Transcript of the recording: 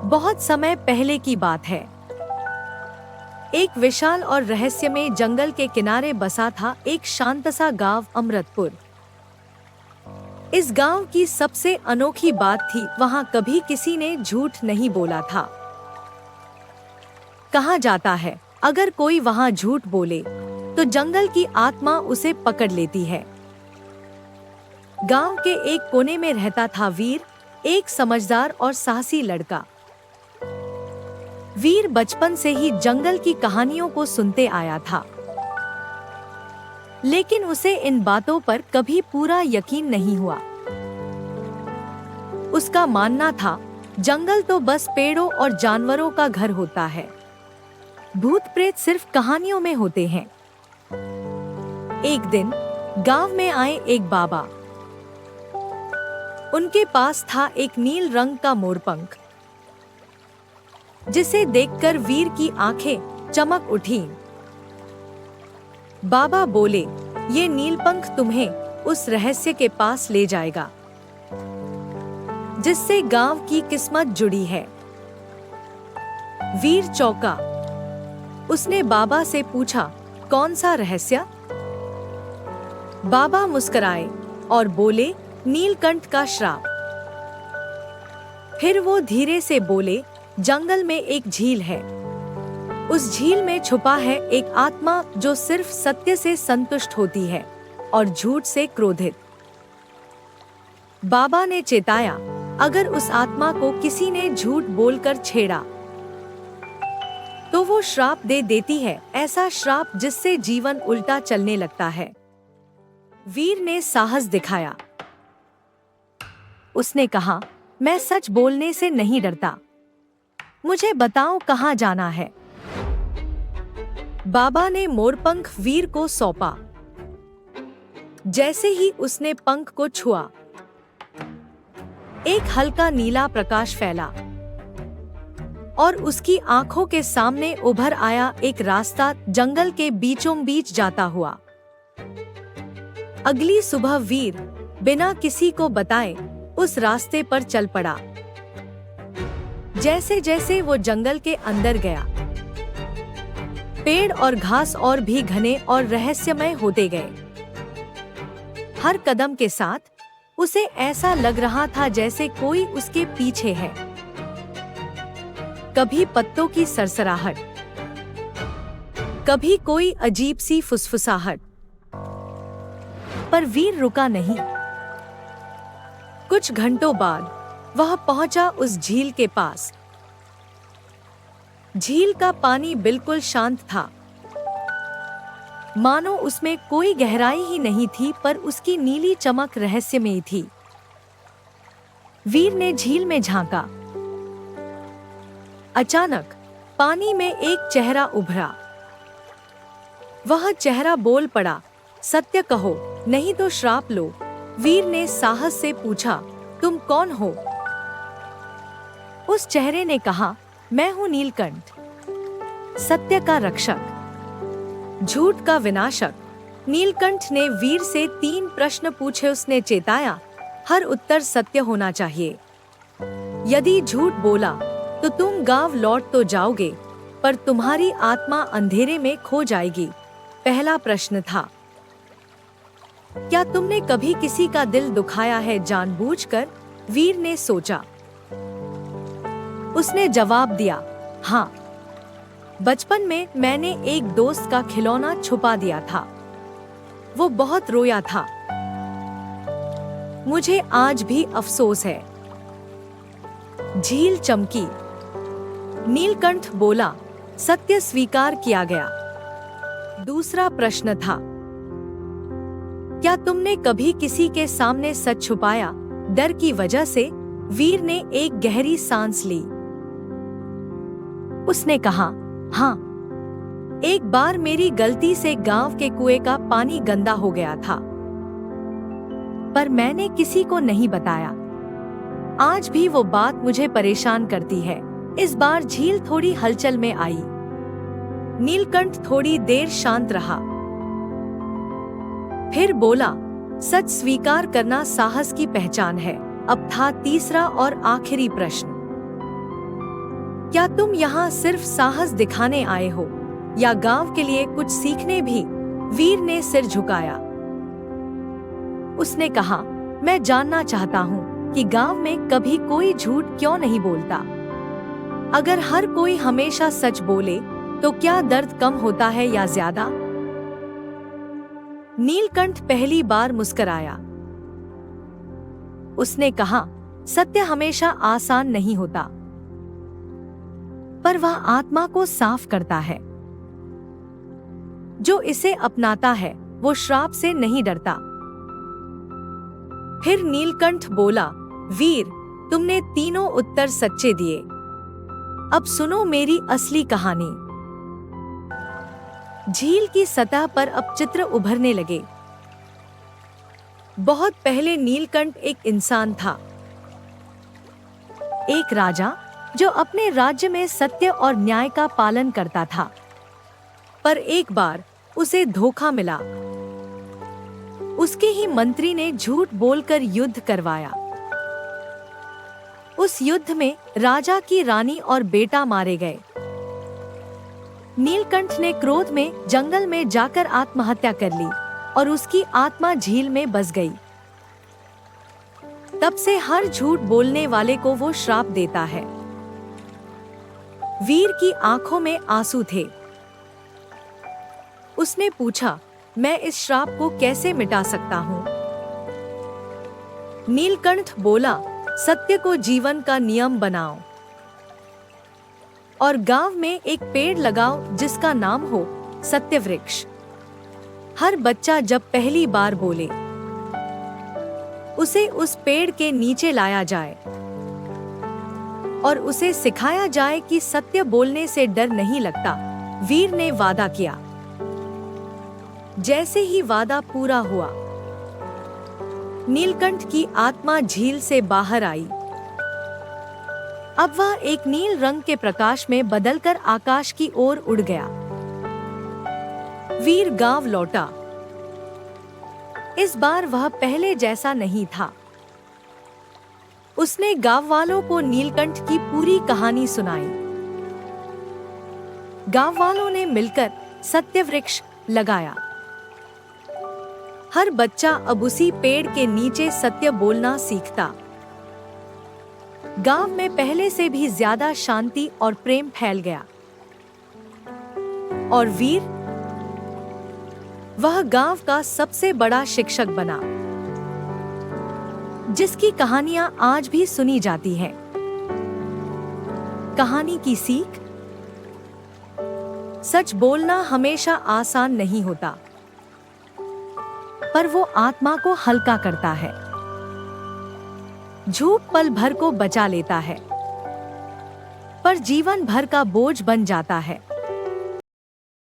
बहुत समय पहले की बात है। एक विशाल और रहस्यमय जंगल के किनारे बसा था एक शांत सा गांव अमृतपुर। इस गांव की सबसे अनोखी बात थी, वहां कभी किसी ने झूठ नहीं बोला था। कहा जाता है, अगर कोई वहां झूठ बोले तो जंगल की आत्मा उसे पकड़ लेती है। गांव के एक कोने में रहता था वीर, एक समझदार और साहसी लड़का। वीर बचपन से ही जंगल की कहानियों को सुनते आया था, लेकिन उसे इन बातों पर कभी पूरा यकीन नहीं हुआ। उसका मानना था, जंगल तो बस पेड़ों और जानवरों का घर होता है, भूत प्रेत सिर्फ कहानियों में होते हैं। एक दिन गांव में आए एक बाबा। उनके पास था एक नील रंग का मोरपंख, जिसे देखकर वीर की आंखें चमक उठीं। बाबा बोले, ये नीलपंख तुम्हें उस रहस्य के पास ले जाएगा जिससे गांव की किस्मत जुड़ी है। वीर चौंका। उसने बाबा से पूछा, कौन सा रहस्य? बाबा मुस्कुराए और बोले, नीलकंठ का श्राप। फिर वो धीरे से बोले, जंगल में एक झील है। उस झील में छुपा है एक आत्मा जो सिर्फ सत्य से संतुष्ट होती है और झूठ से क्रोधित। बाबा ने चेताया, अगर उस आत्मा को किसी ने झूठ बोलकर छेड़ा तो वो श्राप दे देती है, ऐसा श्राप जिससे जीवन उल्टा चलने लगता है। वीर ने साहस दिखाया। उसने कहा, मैं सच बोलने से नहीं डरता, मुझे बताओ कहाँ जाना है। बाबा ने मोरपंख वीर को सौंपा। जैसे ही उसने पंख को छुआ, एक हल्का नीला प्रकाश फैला और उसकी आंखों के सामने उभर आया एक रास्ता, जंगल के बीचों बीच जाता हुआ। अगली सुबह वीर बिना किसी को बताए उस रास्ते पर चल पड़ा। जैसे जैसे वो जंगल के अंदर गया, पेड़ और घास और भी घने और रहस्यमय होते गए। हर कदम के साथ उसे ऐसा लग रहा था जैसे कोई उसके पीछे है। कभी पत्तों की सरसराहट, कभी कोई अजीब सी फुसफुसाहट, पर वीर रुका नहीं। कुछ घंटों बाद वह पहुंचा उस झील के पास। झील का पानी बिल्कुल शांत था, मानो उसमें कोई गहराई ही नहीं थी, पर उसकी नीली चमक रहस्यमयी थी। वीर ने झील में झांका। अचानक पानी में एक चेहरा उभरा। वह चेहरा बोल पड़ा, सत्य कहो, नहीं तो श्राप लो। वीर ने साहस से पूछा, तुम कौन हो? उस चेहरे ने कहा, मैं हूं नीलकंठ, सत्य का रक्षक, झूठ का विनाशक। नीलकंठ ने वीर से 3 प्रश्न पूछे। उसने चेताया, हर उत्तर सत्य होना चाहिए। यदि झूठ बोला तो तुम गांव लौट तो जाओगे, पर तुम्हारी आत्मा अंधेरे में खो जाएगी। पहला प्रश्न था, क्या तुमने कभी किसी का दिल दुखाया है जानबूझकर? वीर ने सोचा। उसने जवाब दिया, हाँ, बचपन में मैंने एक दोस्त का खिलौना छुपा दिया था। वो बहुत रोया था, मुझे आज भी अफसोस है। झील चमकी। नीलकंठ बोला, सत्य स्वीकार किया गया। दूसरा प्रश्न था, क्या तुमने कभी किसी के सामने सच छुपाया डर की वजह से? वीर ने एक गहरी सांस ली। उसने कहा, हाँ, एक बार मेरी गलती से गांव के कुएं का पानी गंदा हो गया था, पर मैंने किसी को नहीं बताया। आज भी वो बात मुझे परेशान करती है। इस बार झील थोड़ी हलचल में आई। नीलकंठ थोड़ी देर शांत रहा, फिर बोला, सच स्वीकार करना साहस की पहचान है। अब था तीसरा और आखिरी प्रश्न, क्या तुम यहाँ सिर्फ साहस दिखाने आए हो या गांव के लिए कुछ सीखने भी? वीर ने सिर झुकाया। उसने कहा, मैं जानना चाहता हूँ कि गांव में कभी कोई झूठ क्यों नहीं बोलता। अगर हर कोई हमेशा सच बोले तो क्या दर्द कम होता है या ज्यादा? नीलकंठ पहली बार मुस्कुराया। उसने कहा, सत्य हमेशा आसान नहीं होता, पर वह आत्मा को साफ करता है। जो इसे अपनाता है वो श्राप से नहीं डरता। फिर नीलकंठ बोला, वीर, तुमने तीनों उत्तर सच्चे दिए। अब सुनो मेरी असली कहानी। झील की सतह पर अब चित्र उभरने लगे। बहुत पहले नीलकंठ एक इंसान था, एक राजा जो अपने राज्य में सत्य और न्याय का पालन करता था। पर एक बार उसे धोखा मिला। उसके ही मंत्री ने झूठ बोलकर युद्ध करवाया। उस युद्ध में राजा की रानी और बेटा मारे गए। नीलकंठ ने क्रोध में जंगल में जाकर आत्महत्या कर ली और उसकी आत्मा झील में बस गई। तब से हर झूठ बोलने वाले को वो श्राप देता है। वीर की आंखों में आंसू थे। उसने पूछा, मैं इस श्राप को कैसे मिटा सकता हूँ? नीलकंठ बोला, सत्य को जीवन का नियम बनाओ और गांव में एक पेड़ लगाओ जिसका नाम हो सत्य वृक्ष। हर बच्चा जब पहली बार बोले, उसे उस पेड़ के नीचे लाया जाए और उसे सिखाया जाए कि सत्य बोलने से डर नहीं लगता। वीर ने वादा किया। जैसे ही वादा पूरा हुआ, नीलकंठ की आत्मा झील से बाहर आई। अब वह एक नील रंग के प्रकाश में बदलकर आकाश की ओर उड़ गया। वीर गांव लौटा। इस बार वह पहले जैसा नहीं था। उसने गांव वालों को नीलकंठ की पूरी कहानी सुनाई। गांव वालों ने मिलकर सत्य वृक्ष लगाया। हर बच्चा अब उसी पेड़ के नीचे सत्य बोलना सीखता। गांव में पहले से भी ज्यादा शांति और प्रेम फैल गया। और वीर, वह गांव का सबसे बड़ा शिक्षक बना, जिसकी कहानियां आज भी सुनी जाती हैं। कहानी की सीख: सच बोलना हमेशा आसान नहीं होता, पर वो आत्मा को हल्का करता है। झूठ पल भर को बचा लेता है, पर जीवन भर का बोझ बन जाता है।